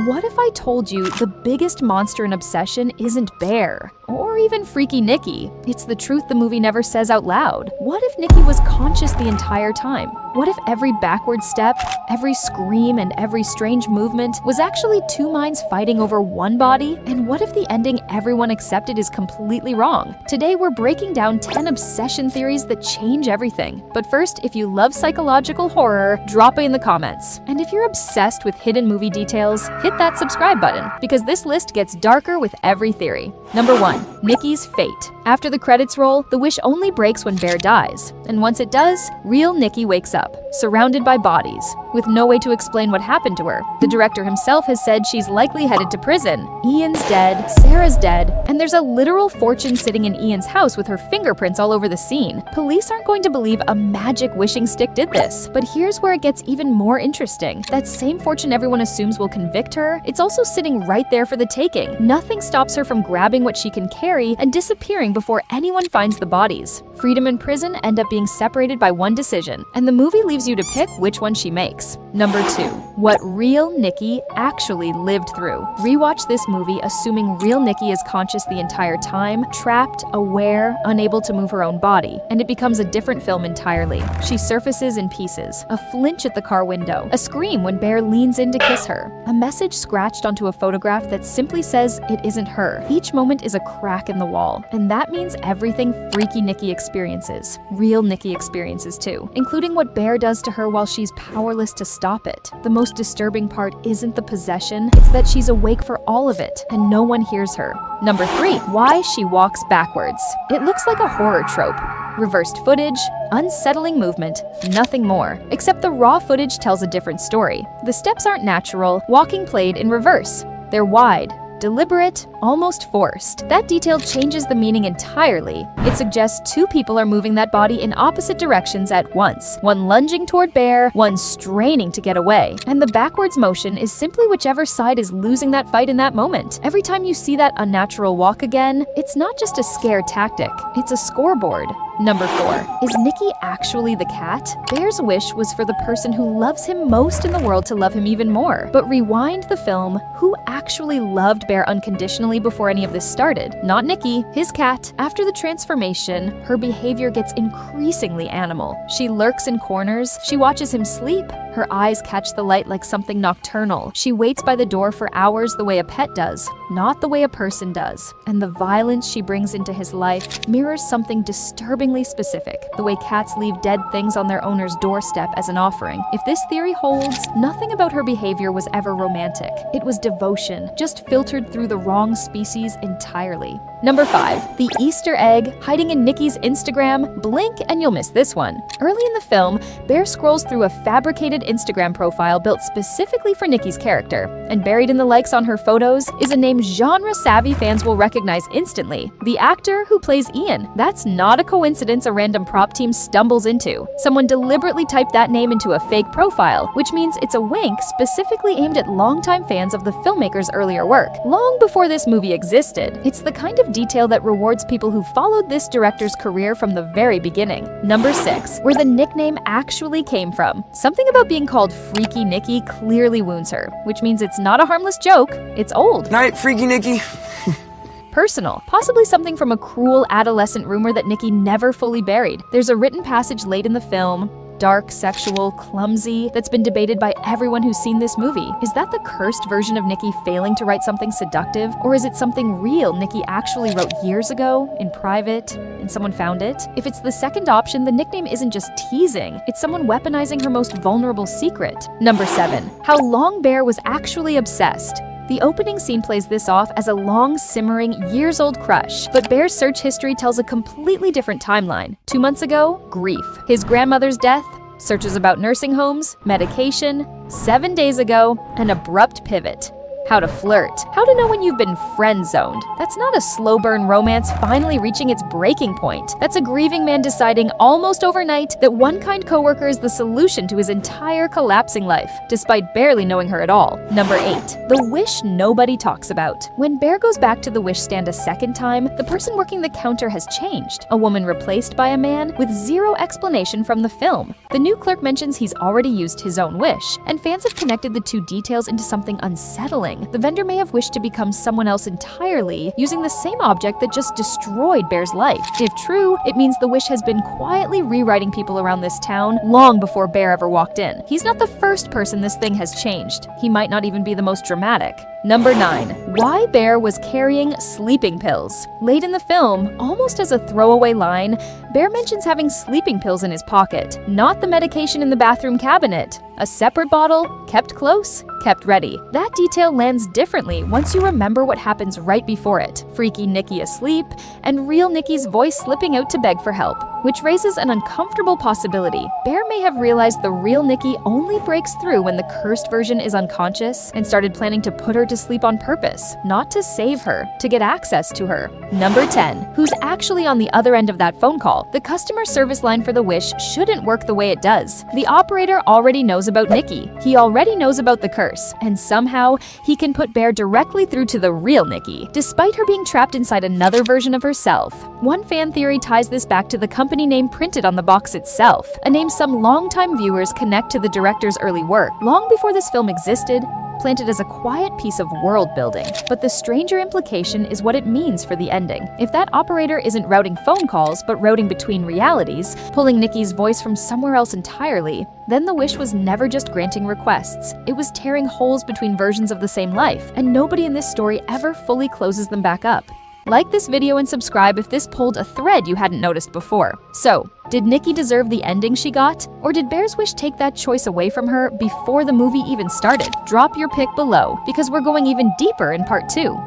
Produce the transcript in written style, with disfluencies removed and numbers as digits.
What if I told you the biggest monster in obsession isn't Bear? Or even Freaky Nikki? It's the truth the movie never says out loud. What if Nikki was conscious the entire time? What if every backward step, every scream, and every strange movement was actually two minds fighting over one body? And what if the ending everyone accepted is completely wrong? Today we're breaking down 10 obsession theories that change everything. But first, if you love psychological horror, drop it in the comments. And if you're obsessed with hidden movie details, hit that subscribe button, because this list gets darker with every theory. Number 1. Nikki's fate. After the credits roll, the wish only breaks when Bear dies. And once it does, real Nikki wakes up, surrounded by bodies, with no way to explain what happened to her. The director himself has said she's likely headed to prison. Ian's dead, Sarah's dead, and there's a literal fortune sitting in Ian's house with her fingerprints all over the scene. Police aren't going to believe a magic wishing stick did this. But here's where it gets even more interesting. That same fortune everyone assumes will convict her, it's also sitting right there for the taking. Nothing stops her from grabbing what she can carry and disappearing before anyone finds the bodies. Freedom and prison end up being separated by one decision, and the movie leaves you to pick which one she makes. Number 2. What real Nikki actually lived through. Rewatch this movie assuming real Nikki is conscious the entire time, trapped, aware, unable to move her own body, and it becomes a different film entirely. She surfaces in pieces, a flinch at the car window, a scream when Bear leans in to kiss her, a message scratched onto a photograph that simply says it isn't her. Each moment is a crack in the wall, and that means everything Freaky Nikki experiences, real Nikki experiences too, including what Bear does to her while she's powerless to stop it. The most disturbing part isn't the possession, it's that she's awake for all of it, and no one hears her. Number 3. Why she walks backwards. It looks like a horror trope. Reversed footage, unsettling movement, nothing more. Except the raw footage tells a different story. The steps aren't natural, walking played in reverse. They're wide, deliberate, almost forced. That detail changes the meaning entirely. It suggests two people are moving that body in opposite directions at once. One lunging toward Bear, one straining to get away. And the backwards motion is simply whichever side is losing that fight in that moment. Every time you see that unnatural walk again, it's not just a scare tactic, it's a scoreboard. Number 4. Is Nikki actually the cat? Bear's wish was for the person who loves him most in the world to love him even more. But rewind the film, who actually loved Bear unconditionally before any of this started? Not Nikki, his cat. After the transformation, her behavior gets increasingly animal. She lurks in corners, she watches him sleep, her eyes catch the light like something nocturnal. She waits by the door for hours the way a pet does, not the way a person does. And the violence she brings into his life mirrors something disturbingly specific, the way cats leave dead things on their owner's doorstep as an offering. If this theory holds, nothing about her behavior was ever romantic. It was devotion, just filtered through the wrong species entirely. Number 5. The Easter egg hiding in Nikki's Instagram. Blink and you'll miss this one. Early in the film, Bear scrolls through a fabricated Instagram profile built specifically for Nikki's character, and buried in the likes on her photos is a name genre-savvy fans will recognize instantly. The actor who plays Ian. That's not a coincidence a random prop team stumbles into. Someone deliberately typed that name into a fake profile, which means it's a wink specifically aimed at longtime fans of the filmmaker's earlier work, long before this movie existed. It's the kind of detail that rewards people who followed this director's career from the very beginning. Number 6. Where the nickname actually came from. Something about being called Freaky Nikki clearly wounds her, which means it's not a harmless joke, it's old. Night, Freaky Nikki. Personal, possibly something from a cruel adolescent rumor that Nikki never fully buried. There's a written passage late in the film, dark, sexual, clumsy, that's been debated by everyone who's seen this movie. Is that the cursed version of Nikki failing to write something seductive? Or is it something real Nikki actually wrote years ago, in private, and someone found it? If it's the second option, the nickname isn't just teasing, it's someone weaponizing her most vulnerable secret. Number 7. How long Bear was actually obsessed. The opening scene plays this off as a long, simmering, years-old crush, but Bear's search history tells a completely different timeline. 2 months ago, grief. His grandmother's death, searches about nursing homes, medication. 7 days ago, an abrupt pivot. how to flirt, how to know when you've been friend-zoned. That's not a slow burn romance finally reaching its breaking point. That's a grieving man deciding almost overnight that one kind coworker is the solution to his entire collapsing life, despite barely knowing her at all. Number 8. The wish nobody talks about. When Bear goes back to the wish stand a second time, the person working the counter has changed. A woman replaced by a man with zero explanation from the film. The new clerk mentions he's already used his own wish, and fans have connected the two details into something unsettling. The vendor may have wished to become someone else entirely, using the same object that just destroyed Bear's life. If true, it means the wish has been quietly rewriting people around this town long before Bear ever walked in. He's not the first person this thing has changed. He might not even be the most dramatic. Number 9. Why Bear was carrying sleeping pills. Late in the film, almost as a throwaway line, Bear mentions having sleeping pills in his pocket, not the medication in the bathroom cabinet. A separate bottle, kept close, kept ready. That detail lands differently once you remember what happens right before it. Freaky Nikki asleep, and real Nikki's voice slipping out to beg for help, which raises an uncomfortable possibility. Bear may have realized the real Nikki only breaks through when the cursed version is unconscious and started planning to put her to sleep on purpose, not to save her, to get access to her. Number 10. Who's actually on the other end of that phone call? The customer service line for the wish shouldn't work the way it does. The operator already knows about Nikki. He already knows about the curse, and somehow he can put Bear directly through to the real Nikki, despite her being trapped inside another version of herself. One fan theory ties this back to the company name printed on the box itself, a name some longtime viewers connect to the director's early work. Long before this film existed, planted as a quiet piece of world building. But the stranger implication is what it means for the ending. If that operator isn't routing phone calls, but routing between realities, pulling Nikki's voice from somewhere else entirely, then the wish was never just granting requests. It was tearing holes between versions of the same life, and nobody in this story ever fully closes them back up. Like this video and subscribe if this pulled a thread you hadn't noticed before. So, did Nikki deserve the ending she got? Or did Bear's wish take that choice away from her before the movie even started? Drop your pick below, because we're going even deeper in part 2.